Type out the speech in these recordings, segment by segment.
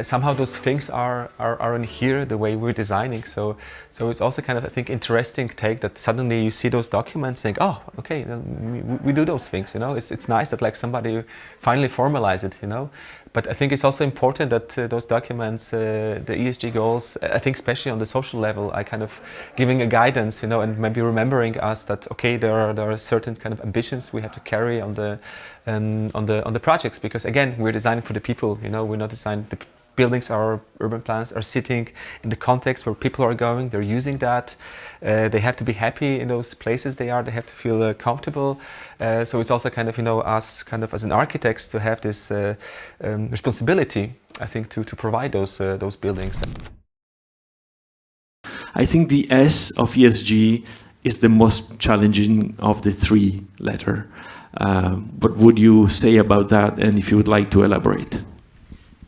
Somehow those things are in here, the way we're designing. So it's also kind of, I think, interesting take that suddenly you see those documents saying, oh, okay, we do those things, you know. It's nice that like somebody finally formalize it, you know. But I think it's also important that those documents, the ESG goals, I think especially on the social level, are kind of giving a guidance, you know, and maybe remembering us that, okay, there are certain kind of ambitions we have to carry on the projects, because again, we're designing for the people, you know, we're not designing, the buildings, our urban plans are sitting in the context where people are going, they're using that, they have to be happy in those places they are, they have to feel comfortable. So it's also kind of, you know, us kind of as an architects to have this responsibility, I think, to provide those buildings. I think the S of ESG is the most challenging of the three letters. What would you say about that, and if you would like to elaborate?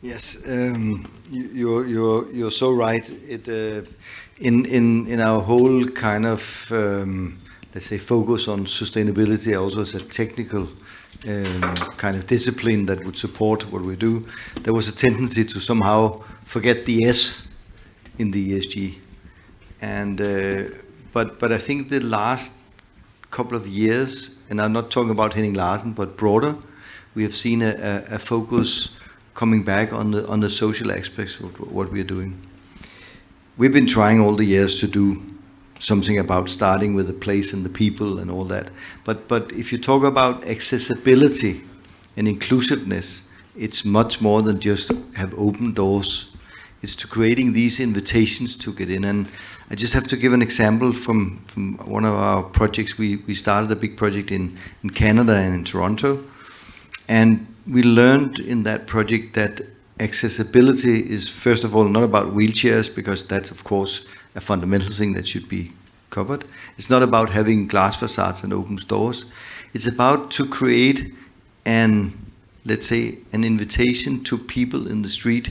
Yes, you're so right. It in our whole kind of let's say focus on sustainability, also as a technical kind of discipline that would support what we do, there was a tendency to somehow forget the S in the ESG, and but I think the last couple of years, and I'm not talking about Henning Larsen, but broader, we have seen a focus coming back on the social aspects of what we are doing. We've been trying all the years to do something about starting with the place and the people and all that. But if you talk about accessibility and inclusiveness, it's much more than just have open doors. It's to creating these invitations to get in. And I just have to give an example from one of our projects. We started a big project in Canada and in Toronto. And we learned in that project that accessibility is, first of all, not about wheelchairs, because that's, of course, a fundamental thing that should be covered. It's not about having glass facades and open doors. It's about to create let's say, an invitation to people in the street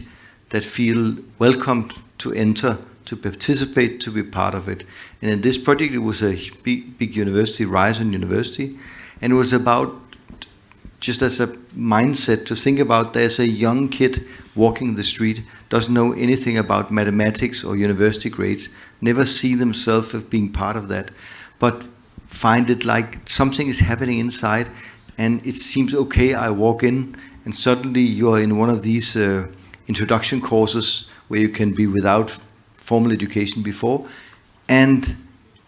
that feel welcomed to enter, to participate, to be part of it. And in this project, it was a big university, Ryerson University, and it was about, just as a mindset, to think about there's a young kid walking the street, doesn't know anything about mathematics or university grades, never see themselves as being part of that, but find it like something is happening inside, and it seems okay, I walk in, and suddenly you're in one of these introduction courses where you can be without formal education before, and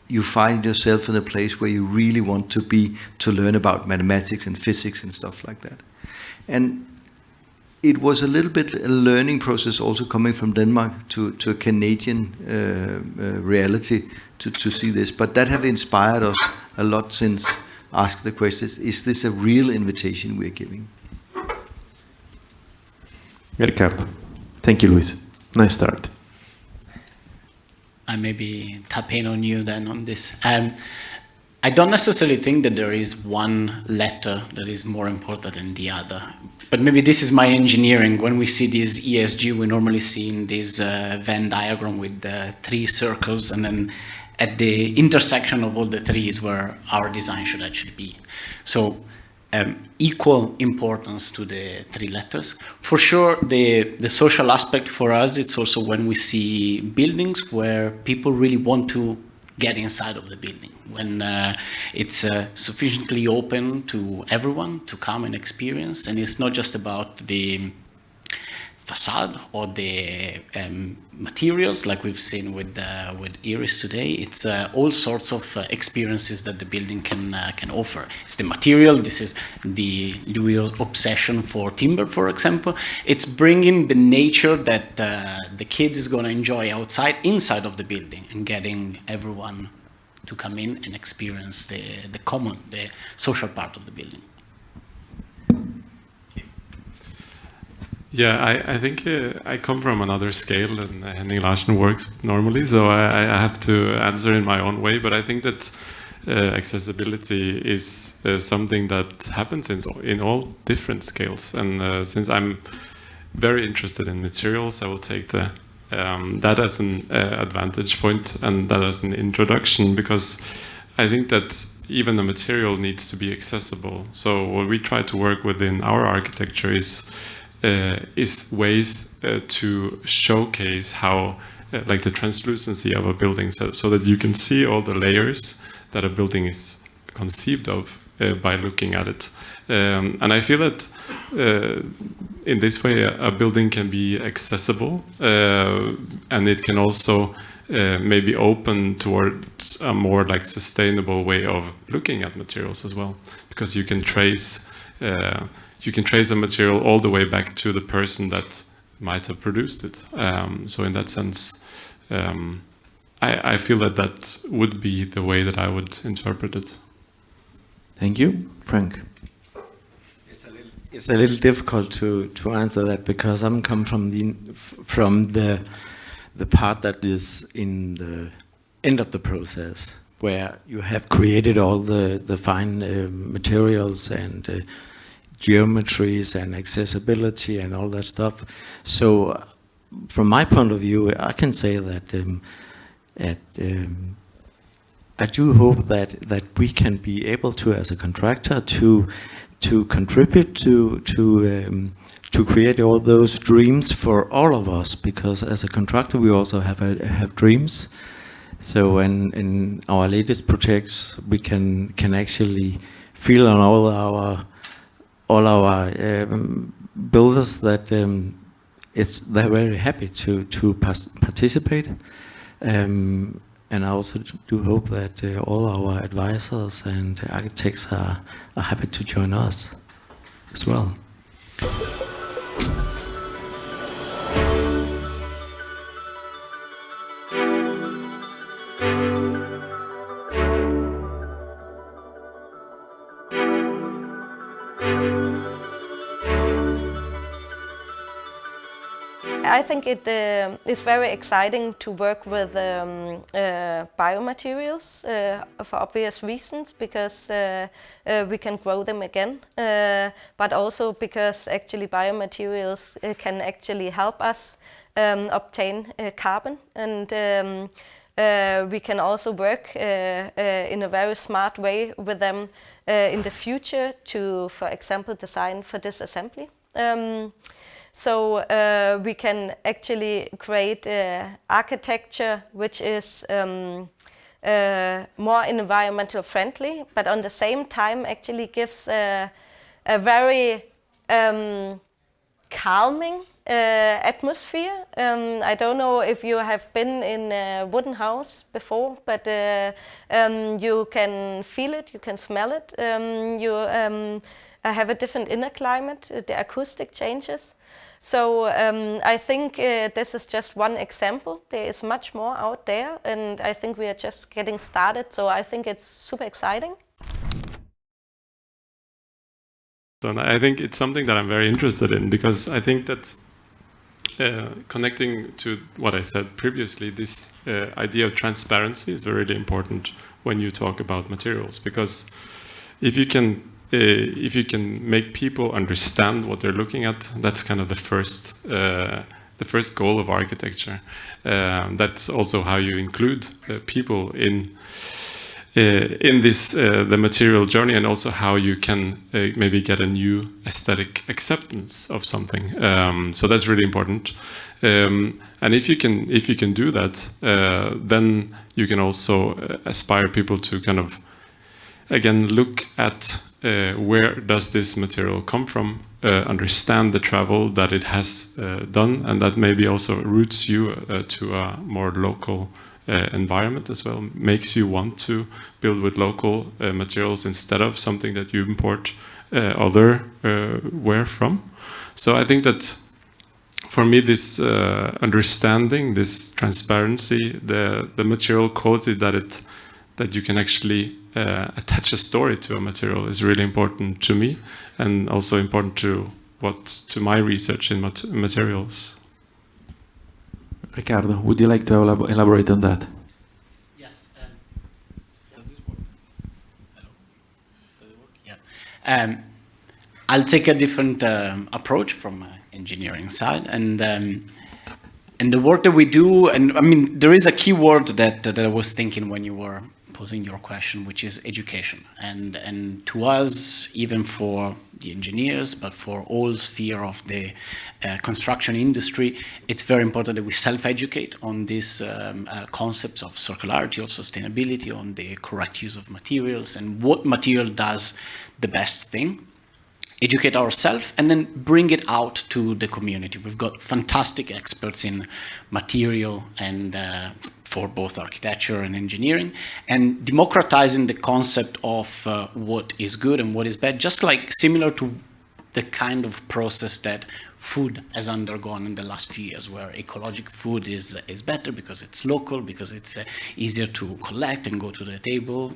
you find yourself in a place where you really want to be, to learn about mathematics and physics and stuff like that. And it was a little bit a learning process also coming from Denmark to a Canadian reality to see this. But that have inspired us a lot since. Ask the questions, is this a real invitation we're giving? Recap. Thank you, Luis. Nice start. I maybe tap in on you then on this. I don't necessarily think that there is one letter that is more important than the other. But maybe this is my engineering. When we see this ESG, we normally see in this Venn diagram with the three circles, and then at the intersection of all the three is where our design should actually be. So equal importance to the three letters. For sure, the social aspect for us, it's also when we see buildings where people really want to get inside of the building, when it's sufficiently open to everyone to come and experience, and it's not just about the facade or the materials like we've seen with Iris today. It's all sorts of experiences that the building can offer. It's the material. This is the Louis' obsession for timber, for example. It's bringing the nature that the kids is going to enjoy inside of the building, and getting everyone to come in and experience the common, the social part of the building. Yeah, I think I come from another scale than Henning Larsen works normally, so I have to answer in my own way. But I think that accessibility is something that happens in all different scales. And since I'm very interested in materials, I will take that as an advantage point and that as an introduction, because I think that even the material needs to be accessible. So what we try to work within our architecture is ways to showcase how like the translucency of a building, so that you can see all the layers that a building is conceived of by looking at it. And I feel that in this way a building can be accessible, and it can also maybe open towards a more like sustainable way of looking at materials as well, because you can trace a material all the way back to the person that might have produced it. So in that sense, I feel that would be the way that I would interpret it. Thank you. Frank? It's a little difficult to answer that, because I'm come from the part that is in the end of the process, where you have created all the fine materials and geometries and accessibility and all that stuff. So from my point of view, I can say that I do hope that we can be able to, as a contractor, to contribute to create all those dreams for all of us, because as a contractor we also have dreams. So in our latest projects we can actually feel on all our builders that they're very happy to participate. And I also do hope that all our advisors and architects are happy to join us as well. I think it is very exciting to work with biomaterials for obvious reasons, because we can grow them again, but also because actually biomaterials can actually help us obtain carbon, and we can also work in a very smart way with them in the future to, for example, design for disassembly. So we can actually create architecture which is more environmental friendly, but on the same time actually gives a very calming atmosphere. I don't know if you have been in a wooden house before, but you can feel it, you can smell it. I have a different inner climate, the acoustic changes. So I think this is just one example. There is much more out there, and I think we are just getting started. So I think it's super exciting. So I think it's something that I'm very interested in, because I think that connecting to what I said previously, this idea of transparency is really important when you talk about materials, because if you can make people understand what they're looking at, that's kind of the first goal of architecture. That's also how you include people in this the material journey, and also how you can maybe get a new aesthetic acceptance of something. So that's really important. And if you can do that, then you can also aspire people to kind of again look at where does this material come from, understand the travel that it has done, and that maybe also roots you to a more local environment as well, makes you want to build with local materials instead of something that you import where from. So I think that for me, this understanding, this transparency, the material quality that you can actually attach a story to a material is really important to me, and also important to my research in materials. Ricardo, would you like to elaborate on that? Yes. Does this work? Hello? Does it work? Yeah. I'll take a different approach from engineering side, and the work that we do, and I mean, there is a key word that I was thinking when you were posing your question, which is education. And to us, even for the engineers, but for all sphere of the construction industry, it's very important that we self-educate on these concepts of circularity, of sustainability, on the correct use of materials, and what material does the best thing. Educate ourselves and then bring it out to the community. We've got fantastic experts in material and for both architecture and engineering, and democratizing the concept of what is good and what is bad, just like similar to the kind of process that food has undergone in the last few years, where ecologic food is better because it's local, because it's easier to collect and go to the table.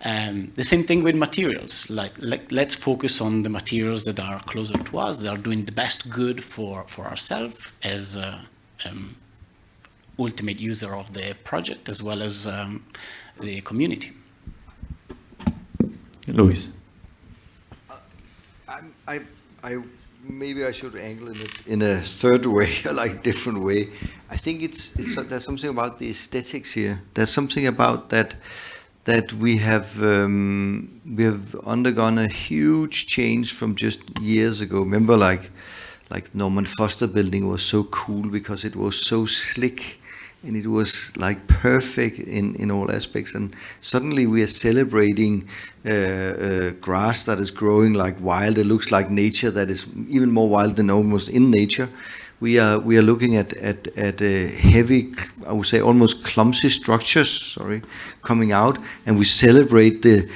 The same thing with materials. Let's focus on the materials that are closer to us, that are doing the best good for ourselves as ultimate user of the project, as well as the community. Luis. Maybe I should angle it in a third way, like different way. I think there's something about the aesthetics here. There's something about that we have undergone a huge change from just years ago. Remember, like Norman Foster building was so cool because it was so slick. And it was like perfect in all aspects. And suddenly we are celebrating grass that is growing like wild. It looks like nature that is even more wild than almost in nature. We are looking at heavy, I would say almost clumsy structures, coming out, and we celebrate the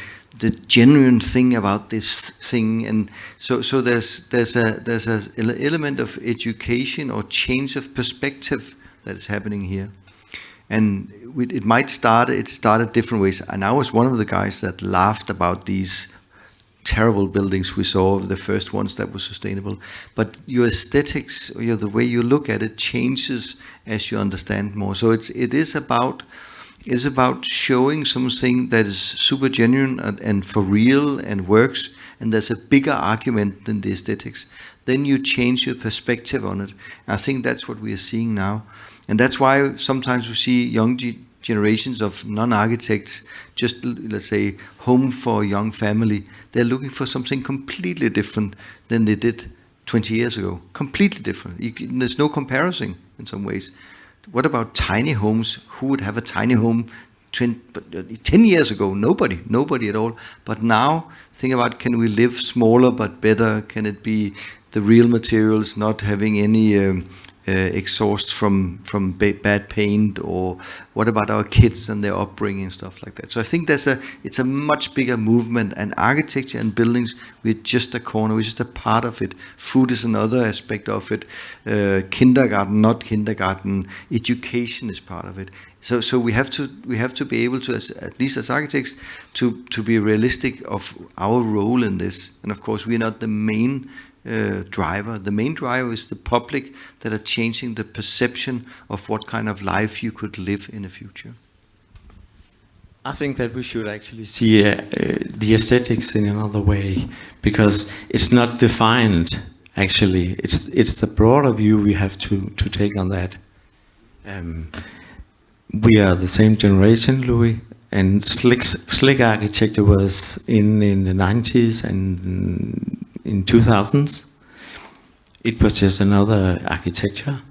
genuine thing about this thing. And so there's an element of education or change of perspective that is happening here. And it started different ways. And I was one of the guys that laughed about these terrible buildings we saw, the first ones that were sustainable. But your aesthetics, the way you look at it changes as you understand more. So it is about showing something that is super genuine and for real and works, and there's a bigger argument than the aesthetics. Then you change your perspective on it. I think that's what we are seeing now. And that's why sometimes we see young generations of non-architects, just let's say home for a young family, they're looking for something completely different than they did 20 years ago. Completely different. There's no comparison in some ways. What about tiny homes? Who would have a tiny home 10 years ago? Nobody at all. But now, think about, can we live smaller but better? Can it be the real materials, not having any exhaust from bad paint? Or what about our kids and their upbringing and stuff like that? So I think it's a much bigger movement, and architecture and buildings, we're just a corner, we're just a part of it. Food is another aspect of it. Kindergarten, not kindergarten, education is part of it. So we have to be able to, at least as architects, to be realistic of our role in this. And of course, we're not the main driver. The main driver is the public that are changing the perception of what kind of life you could live in the future. I think that we should actually see the aesthetics in another way, because it's not defined. Actually, it's the broader view we have to take on that. We are the same generation, Louis, and slick architecture was in the 90s and in 2000s. It was just another architecture,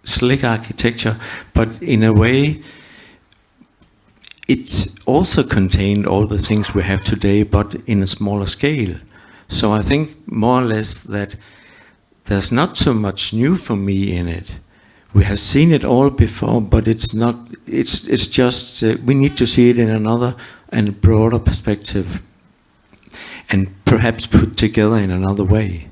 slick architecture, but in a way it also contained all the things we have today, but in a smaller scale. So I think more or less that there's not so much new for me in it. We have seen it all before, but it's just we need to see it in another and broader perspective, and perhaps put together in another way.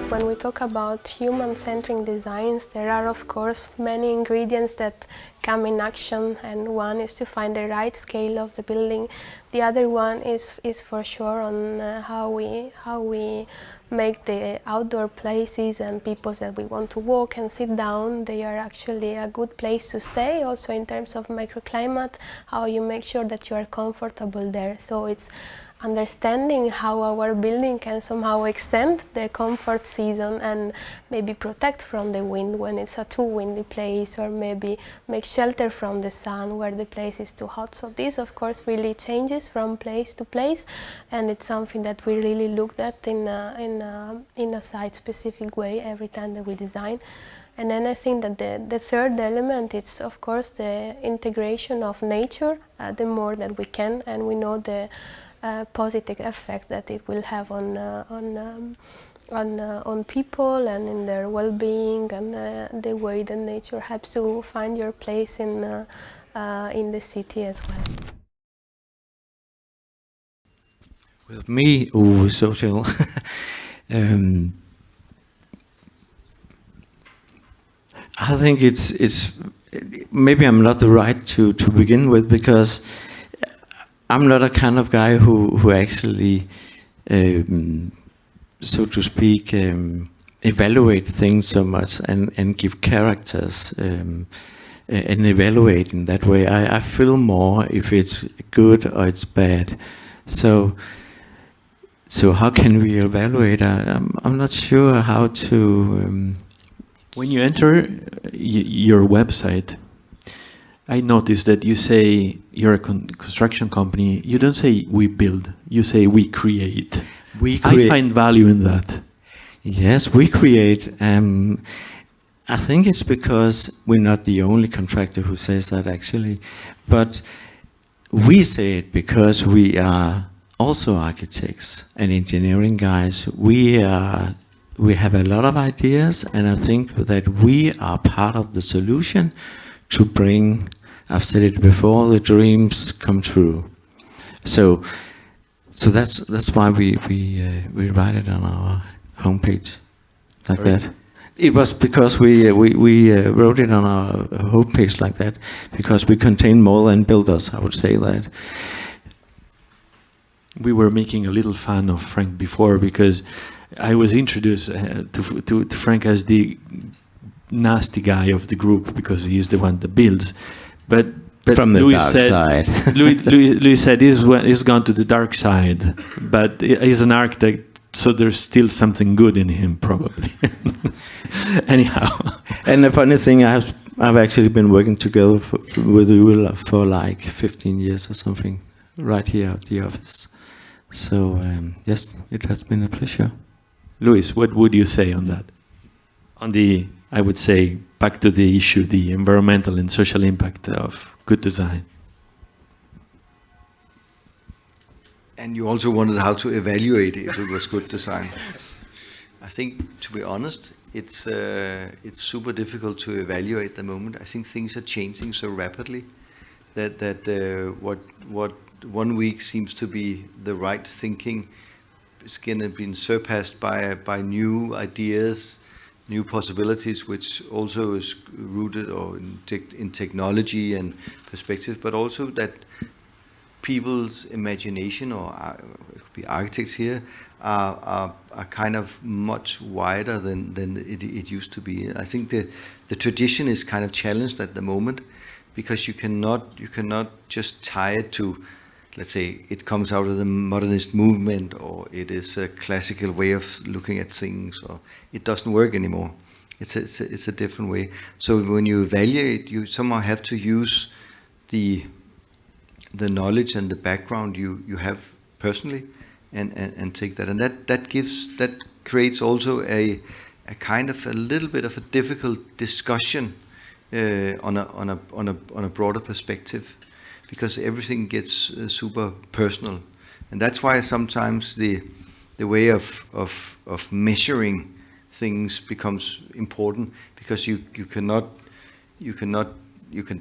When we talk about human-centric designs, there are of course many ingredients that come in action, and one is to find the right scale of the building. The other one is for sure on how we make the outdoor places and people that we want to walk and sit down, they are actually a good place to stay. Also in terms of microclimate, how you make sure that you are comfortable there. So it's understanding how our building can somehow extend the comfort season and maybe protect from the wind when it's a too windy place, or maybe make shelter from the sun where the place is too hot. So this of course really changes from place to place, and it's something that we really looked at in a site-specific way every time that we design. And then I think that the third element is of course the integration of nature, the more that we can, and we know the positive effect that it will have on people and in their well-being, and the way that nature helps you find your place in the city as well. With me, social. I think it's maybe I'm not the right to begin with, because I'm not a kind of guy who actually, so to speak, evaluate things so much and give characters and evaluate in that way. I feel more if it's good or it's bad. So how can we evaluate? I'm not sure how to. When you enter your website, I noticed that you say you're a construction company. You don't say we build, you say we create. I find value in that. Yes, we create. I think it's because we're not the only contractor who says that actually, but we say it because we are also architects and engineering guys. We have a lot of ideas, and I think that we are part of the solution to bring, I've said it before, the dreams come true. So that's why we write it on our homepage like that. It was because we wrote it on our homepage like that because we contain more than builders, I would say that. We were making a little fun of Frank before because I was introduced to Frank as the nasty guy of the group because he is the one that builds. But from the Louis dark said, side. Louis said he's gone to the dark side, but he's an architect, so there's still something good in him, probably. Anyhow. And the funny thing, I've actually been working together with Louis for like 15 years or something, right here at the office. So yes, it has been a pleasure. Louis, what would you say on that? On the, I would say, back to the issue, the environmental and social impact of good design. And you also wondered how to evaluate if it was good design. I think, to be honest, it's super difficult to evaluate at the moment. I think things are changing so rapidly that what 1 week seems to be the right thinking is going to be surpassed by new ideas, new possibilities, which also is rooted or in technology and perspective, but also that people's imagination, or it could be architects here, are kind of much wider than it used to be. I think the tradition is kind of challenged at the moment because you cannot just tie it to, let's say, it comes out of the modernist movement, or it is a classical way of looking at things, or it doesn't work anymore. It's a different way. So when you evaluate, you somehow have to use the knowledge and the background you have personally, and take that, and that creates also a kind of a little bit of a difficult discussion on a broader perspective, because everything gets super personal, and that's why sometimes the way of measuring things becomes important, because you can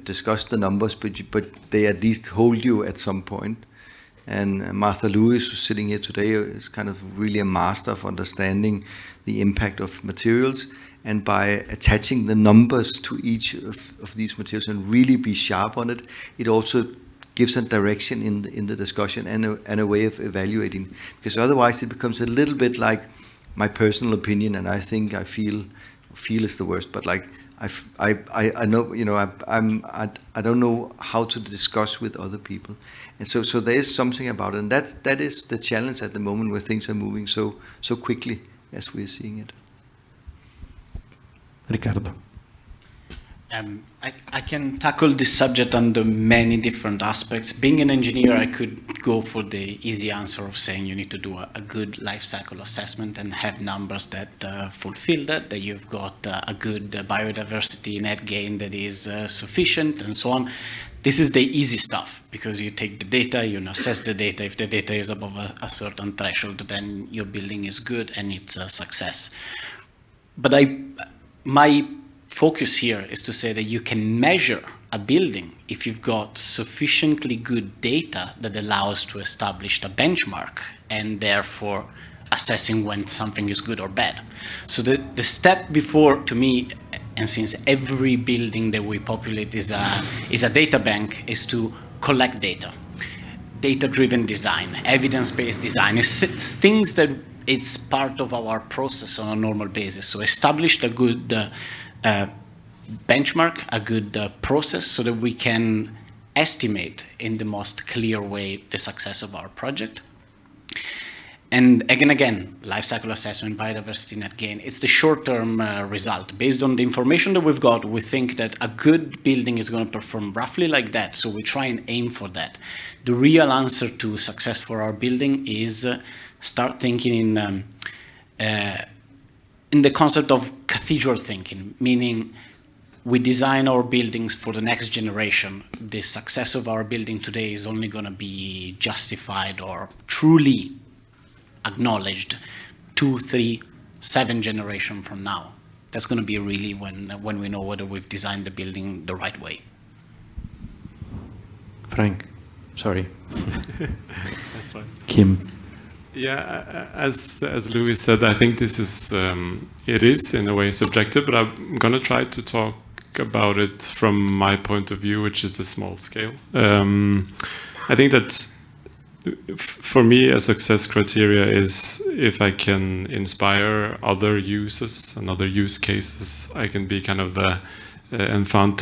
discuss the numbers, but they at least hold you at some point. And Martha Lewis, who's sitting here today, is kind of really a master of understanding the impact of materials. And by attaching the numbers to each of these materials and really be sharp on it, it also gives a direction in the discussion and a way of evaluating. Because otherwise it becomes a little bit like my personal opinion, and I think I feel is the worst, but like I know, you know, I don't know how to discuss with other people. And so there is something about it, and that is the challenge at the moment where things are moving so quickly as we're seeing it. Ricardo. I can tackle this subject under many different aspects. Being an engineer, I could go for the easy answer of saying you need to do a good life cycle assessment and have numbers that fulfill that you've got a good biodiversity net gain that is sufficient and so on. This is the easy stuff, because you take the data, you assess the data. If the data is above a certain threshold, then your building is good and it's a success. But my focus here is to say that you can measure a building if you've got sufficiently good data that allows to establish a benchmark and therefore assessing when something is good or bad. So the step before, to me, and since every building that we populate is a data bank, is to collect data. Data-driven design, evidence-based design, it's things that it's part of our process on a normal basis. So establish a good benchmark, a good process, so that we can estimate in the most clear way the success of our project. And again, life cycle assessment, biodiversity net gain, it's the short-term result. Based on the information that we've got, we think that a good building is going to perform roughly like that, so we try and aim for that. The real answer to success for our building is start thinking in the concept of cathedral thinking, meaning we design our buildings for the next generation. The success of our building today is only going to be justified or truly acknowledged 2, 3, 7 generations from now. That's going to be really when we know whether we've designed the building the right way. Frank, sorry. That's fine. Kim. Yeah, as Louis said, I think this is it is in a way subjective, but I'm gonna try to talk about it from my point of view, which is the small scale. I think that for me, a success criteria is if I can inspire other users and other use cases. I can be kind of the enfant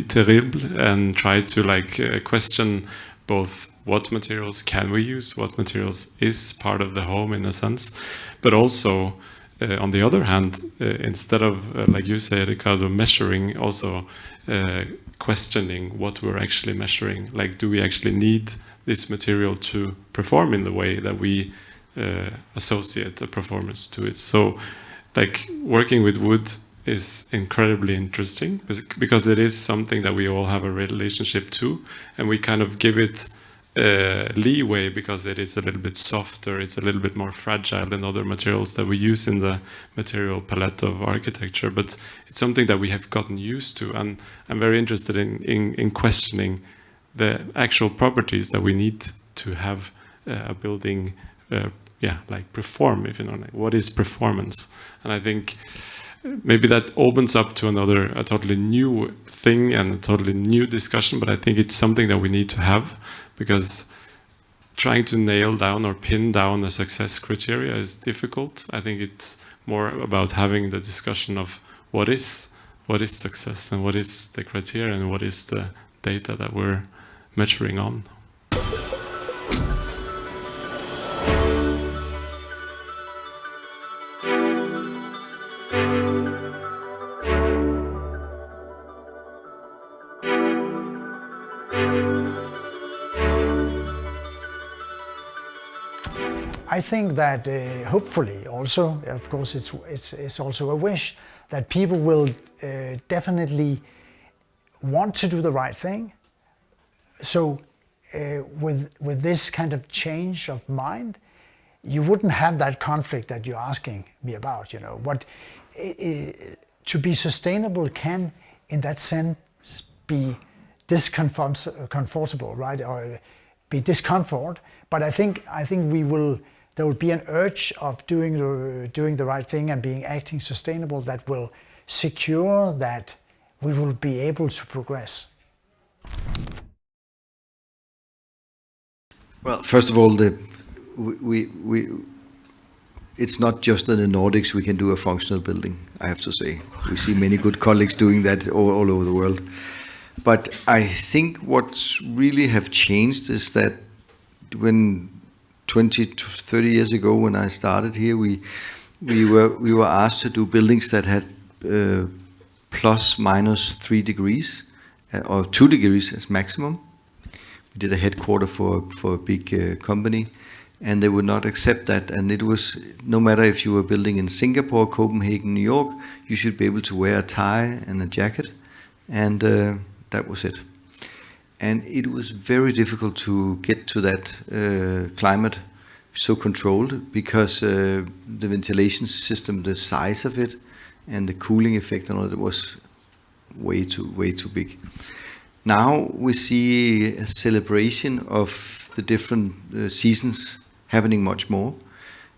terrible and try to question both what materials can we use, what materials is part of the home in a sense, but also on the other hand, instead of like you say, Ricardo, measuring, also questioning what we're actually measuring. Like, do we actually need this material to perform in the way that we associate the performance to it? So like working with wood is incredibly interesting because it is something that we all have a relationship to, and we kind of give it leeway because it is a little bit softer, it's a little bit more fragile than other materials that we use in the material palette of architecture, but it's something that we have gotten used to, and I'm very interested in questioning the actual properties that we need to have a building perform, if you know, like, what is performance? And I think maybe that opens up to a totally new thing and a totally new discussion, but I think it's something that we need to have, because trying to nail down or pin down a success criteria is difficult. I think it's more about having the discussion of what is success and what is the criteria and what is the data that we're measuring on. I think that hopefully also, of course it's also a wish, that people will definitely want to do the right thing. So with this kind of change of mind, you wouldn't have that conflict that you're asking me about. You know, what to be sustainable can, in that sense, be discomfortable, right? Or be discomfort, But I think there will be an urge of doing the right thing and acting sustainable that will secure that we will be able to progress. Well, first of all, it's not just in the Nordics we can do a functional building, I have to say. We see many good colleagues doing that all over the world. But I think what's really have changed is that when 20 to 30 years ago when I started here, we were asked to do buildings that had plus minus 3 degrees or 2 degrees as maximum. We did a headquarter for a big company, and they would not accept that. And it was, no matter if you were building in Singapore, Copenhagen, New York, you should be able to wear a tie and a jacket, and that was it. And it was very difficult to get to that climate so controlled, because the ventilation system, the size of it, and the cooling effect on it was way too big. Now we see a celebration of the different seasons happening much more,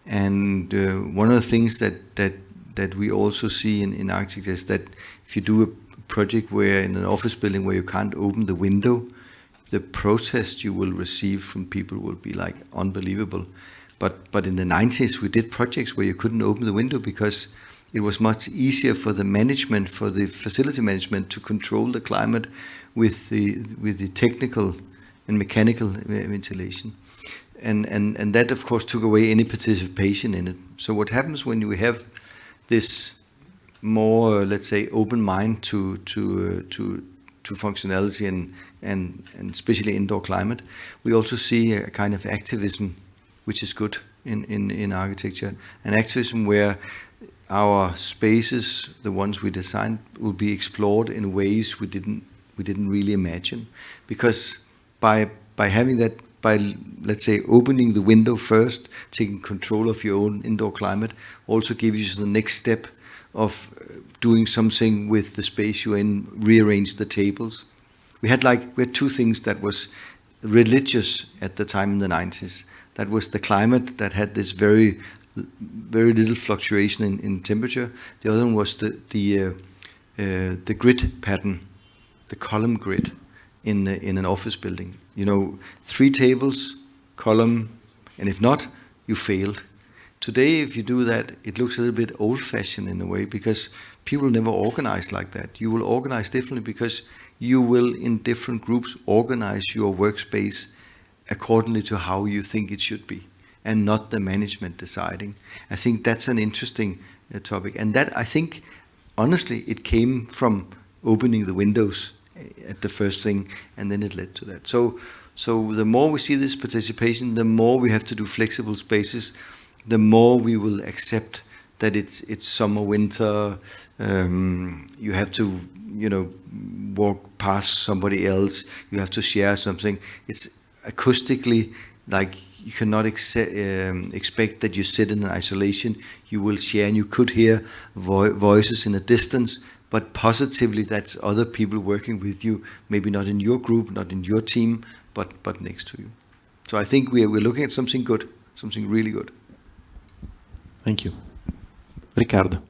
and one of the things that we also see in architecture is that if you do a project where in an office building where you can't open the window, the protest you will receive from people will be like unbelievable. But in the 90s we did projects where you couldn't open the window because it was much easier for the management, for the facility management, to control the climate with the technical and mechanical ventilation. And that of course took away any participation in it. So what happens when we have this more, let's say, open mind to functionality and especially indoor climate, we also see a kind of activism which is good in architecture. An activism where our spaces, the ones we designed, will be explored in ways we didn't really imagine. Because by having that, by, let's say, opening the window first, taking control of your own indoor climate, also gives you the next step of doing something with the space you're in, rearrange the tables. We had two things that was religious at the time in the 90s. That was the climate that had this very little fluctuation in temperature. The other one was the grid pattern, the column grid in an office building. 3 tables, column, and if not, you failed. Today, if you do that, it looks a little bit old-fashioned in a way, because people never organize like that. You will organize differently because you will, in different groups, organize your workspace accordingly to how you think it should be, and not the management deciding. I think that's an interesting topic. And that, I think, honestly, it came from opening the windows at the first thing, and then it led to that. So the more we see this participation, the more we have to do flexible spaces, the more we will accept that it's summer, winter, you have to, walk past somebody else, you have to share something. It's acoustically, like, you cannot expect that you sit in an isolation. You will share, and you could hear voices in a distance, but positively that's other people working with you, maybe not in your group, not in your team, but next to you. So I think we're looking at something good, something really good. Thank you. Riccardo.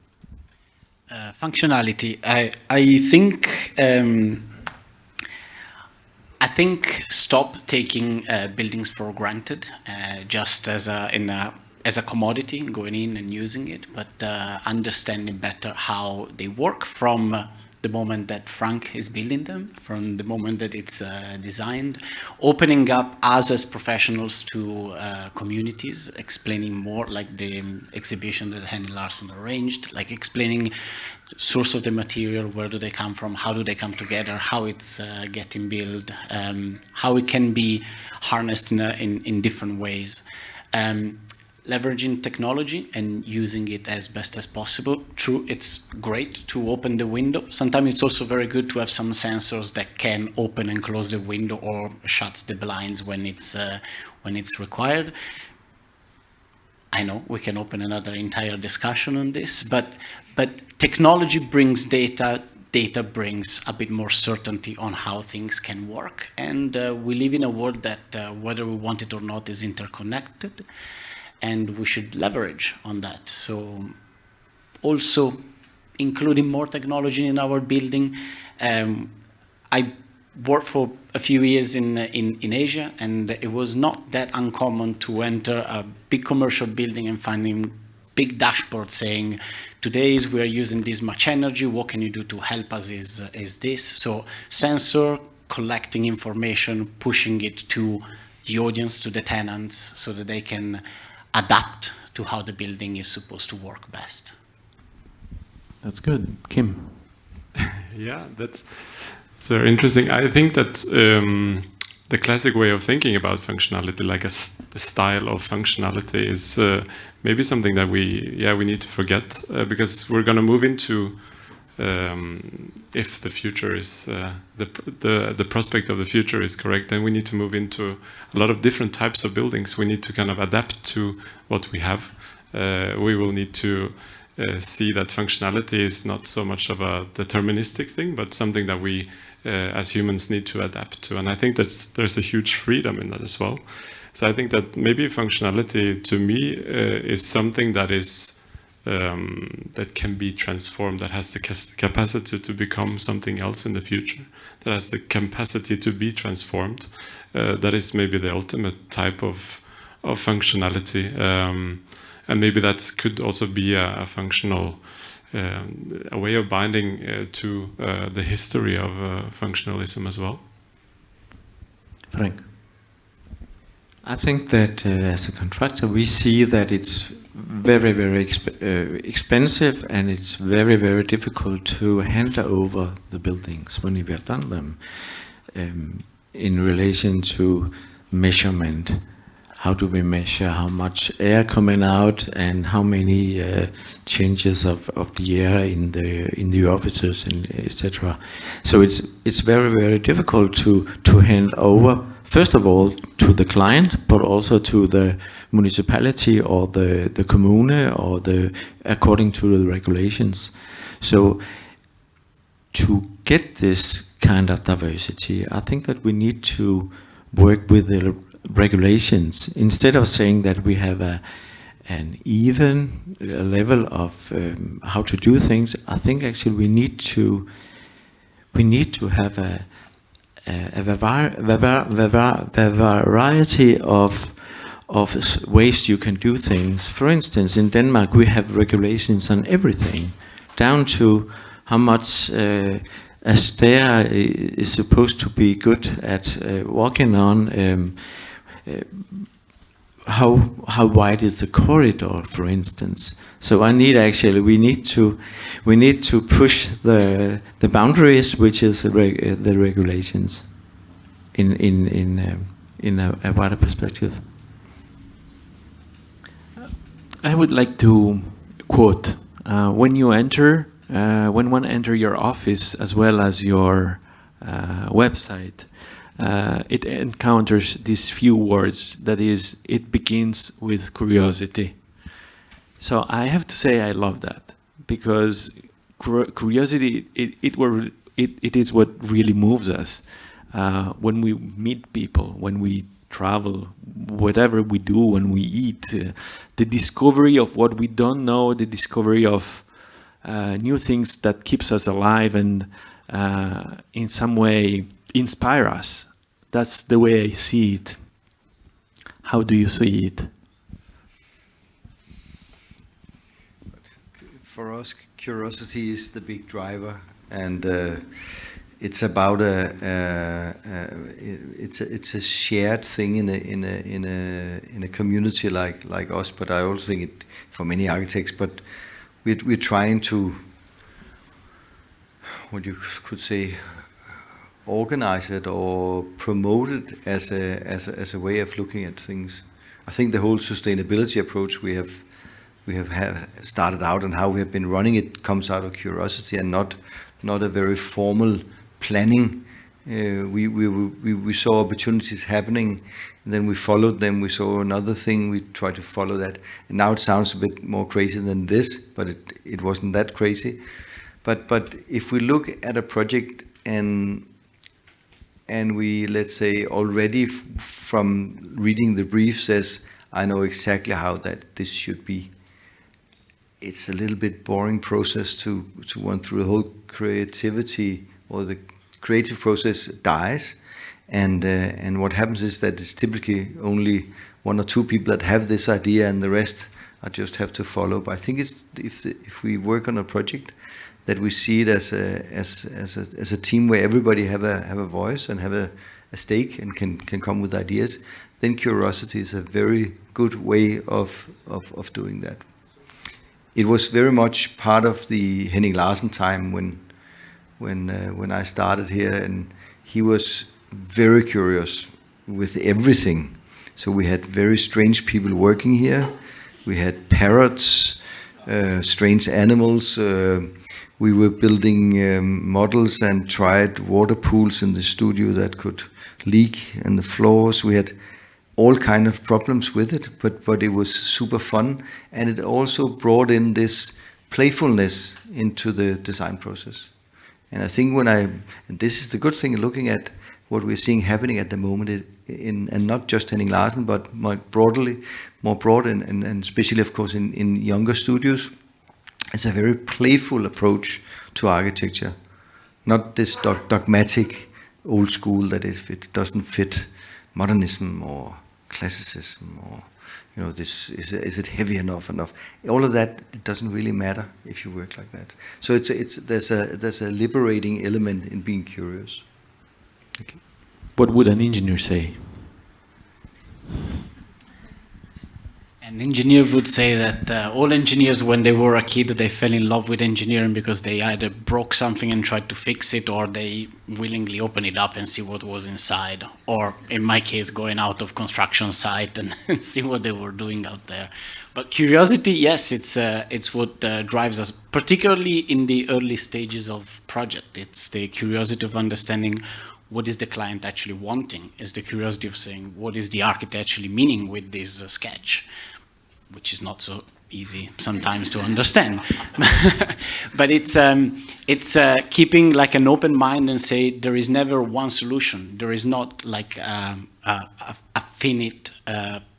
Functionality. I think stop taking buildings for granted, just as a commodity, going in and using it, but understanding better how they work from the moment that Frank is building them, from the moment that it's designed, opening up us as professionals to communities, explaining more, like the exhibition that Henning Larsen arranged, like explaining source of the material, where do they come from, how do they come together, how it's getting built, how it can be harnessed in different ways. Leveraging technology and using it as best as possible. True, it's great to open the window. Sometimes it's also very good to have some sensors that can open and close the window or shuts the blinds when it's required. I know we can open another entire discussion on this, but technology brings data data brings a bit more certainty on how things can work. And we live in a world that, whether we want it or not, is interconnected, and we should leverage on that. So also including more technology in our building. I worked for a few years in Asia, and it was not that uncommon to enter a big commercial building and finding big dashboard saying, today we are using this much energy, what can you do to help us is this. So sensor, collecting information, pushing it to the audience, to the tenants, so that they can adapt to how the building is supposed to work best. That's good. Kim? Yeah, that's very interesting. I think that the classic way of thinking about functionality, like a style of functionality, is maybe something that we need to forget, because we're going to move into, if the future is the prospect of the future is correct, then we need to move into a lot of different types of buildings. We need to kind of adapt to what we have. We will need to see that functionality is not so much of a deterministic thing, but something that we as humans need to adapt to. And I think that there's a huge freedom in that as well. So I think that maybe functionality to me is something that is that can be transformed, that has the capacity to become something else in the future, that has the capacity to be transformed. That is maybe the ultimate type of functionality. And maybe that could also be a functional, a way of binding to the history of functionalism as well. Frank? I think that as a contractor, we see that it's very, very expensive, and it's very, very difficult to hand over the buildings when we have done them in relation to measurement. How do we measure how much air coming out and how many changes of the air in the offices, and etc. So it's very, very difficult to hand over, first of all, to the client, but also to the municipality or the commune, or according to the regulations. So to get this kind of diversity, I think that we need to work with the regulations, instead of saying that we have an even level of how to do things. I think actually we need to have a variety of ways you can do things. For instance, in Denmark we have regulations on everything, down to how much a stair is supposed to be good at walking on. How wide is the corridor, for instance? So we need to push the boundaries, which is the regulations, in a wider perspective. I would like to quote, when one enter your office as well as your website, it encounters these few words, that is, it begins with curiosity. So I have to say I love that, because curiosity, it is what really moves us. When we meet people, when we travel, whatever we do, when we eat, the discovery of what we don't know, the discovery of new things that keeps us alive and in some way inspire us. That's the way I see it. How do you see it? For us, curiosity is the big driver, and it's about it's a shared thing in a community like us. But I also think it for many architects. But we're trying to, what you could say, organize it or promote it as a way of looking at things. I think the whole sustainability approach we have started out and how we have been running it comes out of curiosity and not a very formal planning. We saw opportunities happening, and then we followed them. We saw another thing, we tried to follow that. And now it sounds a bit more crazy than this, but it wasn't that crazy. But if we look at a project and we, let's say, already from reading the brief says, I know exactly how this should be, it's a little bit boring process to run through the whole creativity, or the creative process dies. And what happens is that it's typically only one or two people that have this idea, and the rest I just have to follow. But I think it's if we work on a project, that we see it as a team where everybody have a voice and have a stake and can come with ideas, then curiosity is a very good way of doing that. It was very much part of the Henning Larsen time when I started here, and he was very curious with everything. So we had very strange people working here. We had parrots, strange animals. We were building models and tried water pools in the studio that could leak in the floors. We had all kind of problems with it, but it was super fun, and it also brought in this playfulness into the design process. And I think and this is the good thing, looking at what we're seeing happening at the moment, and not just Henning Larsen, but more broad, and especially, of course, in younger studios. It's a very playful approach to architecture, not this dogmatic old school that if it doesn't fit modernism or classicism, or this is it heavy enough? All of that, it doesn't really matter if you work like that. So there's a liberating element in being curious. Okay. What would an engineer say? An engineer would say that all engineers, when they were a kid, they fell in love with engineering because they either broke something and tried to fix it, or they willingly open it up and see what was inside. Or in my case, going out of construction site and see what they were doing out there. But curiosity, yes, it's what drives us, particularly in the early stages of project. It's the curiosity of understanding what is the client actually wanting. It's the curiosity of saying, what is the architect actually meaning with this sketch? Which is not so easy sometimes to understand. But it's keeping like an open mind and say there is never one solution. There is not like a finite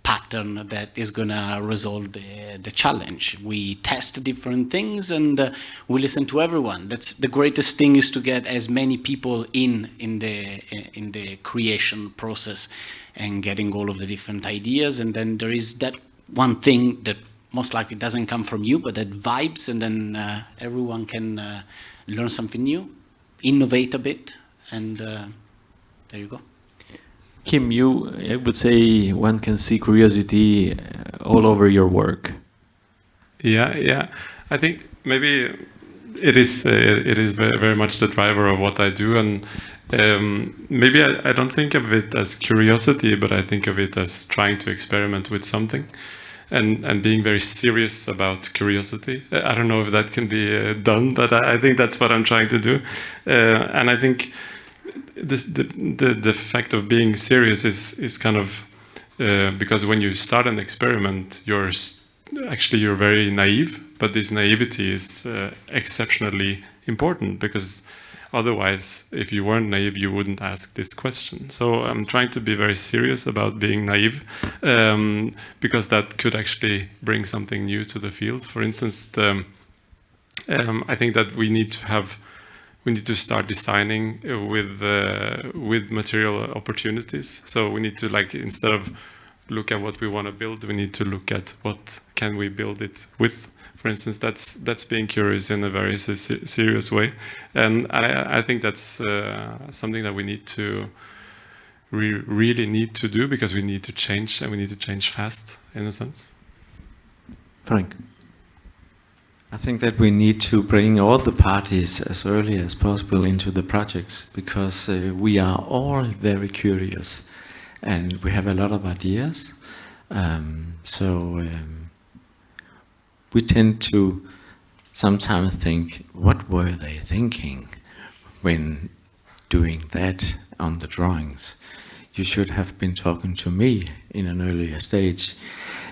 pattern that is going to resolve the challenge. We test different things, and we listen to everyone. That's the greatest thing, is to get as many people in the creation process and getting all of the different ideas. And then there is that one thing that most likely doesn't come from you, but that vibes, and then everyone can learn something new, innovate a bit, and there you go. Kim, I would say one can see curiosity all over your work. Yeah. I think maybe it is very, very much the driver of what I do, and maybe I don't think of it as curiosity, but I think of it as trying to experiment with something, and being very serious about curiosity. I don't know if that can be done, but I think that's what I'm trying to do, and I think the fact of being serious is kind of because when you start an experiment, you're very naive, but this naivety is exceptionally important, because otherwise, if you weren't naive, you wouldn't ask this question. So I'm trying to be very serious about being naive, because that could actually bring something new to the field. For instance, I think that we need to start designing with material opportunities. So we need to, like, instead of look at what we want to build, we need to look at what can we build it with. For instance, that's being curious in a very serious way, and I think that's something that we need to really need to do, because we need to change, and we need to change fast, in a sense. Frank? I think that we need to bring all the parties as early as possible into the projects, because we are all very curious and we have a lot of ideas. We tend to sometimes think, what were they thinking when doing that on the drawings? You should have been talking to me in an earlier stage.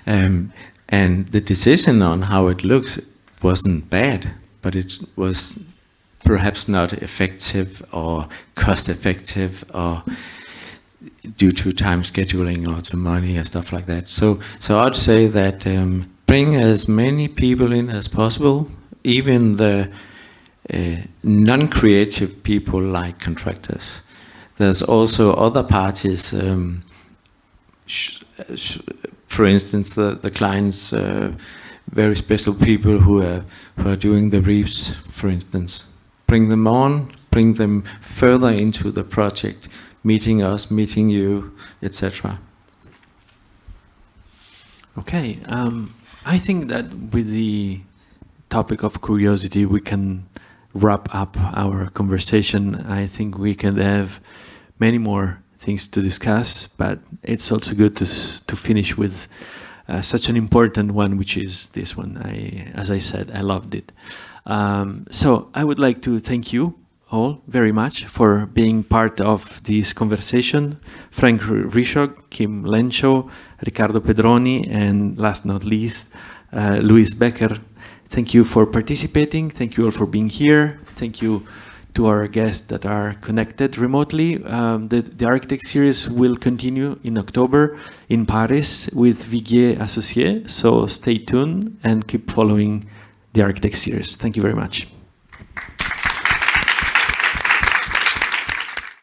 And the decision on how it looks wasn't bad, but it was perhaps not effective or cost effective or due to time scheduling or to money and stuff like that. So I'd say that bring as many people in as possible, even the non-creative people like contractors. There's also other parties, for instance, the clients, very special people who are doing the reefs, for instance. Bring them on, bring them further into the project, meeting us, meeting you, etc. Okay, I think that with the topic of curiosity, we can wrap up our conversation. I think we can have many more things to discuss, but it's also good to finish with such an important one, which is this one. As I said, I loved it. So I would like to thank you all very much for being part of this conversation. Frank Rishog, Kim Lencho, Riccardo Pedroni, and last not least, Luis Becker. Thank you for participating. Thank you all for being here. Thank you to our guests that are connected remotely. The Architect series will continue in October in Paris with Viguier Associés. So stay tuned and keep following the Architect series. Thank you very much.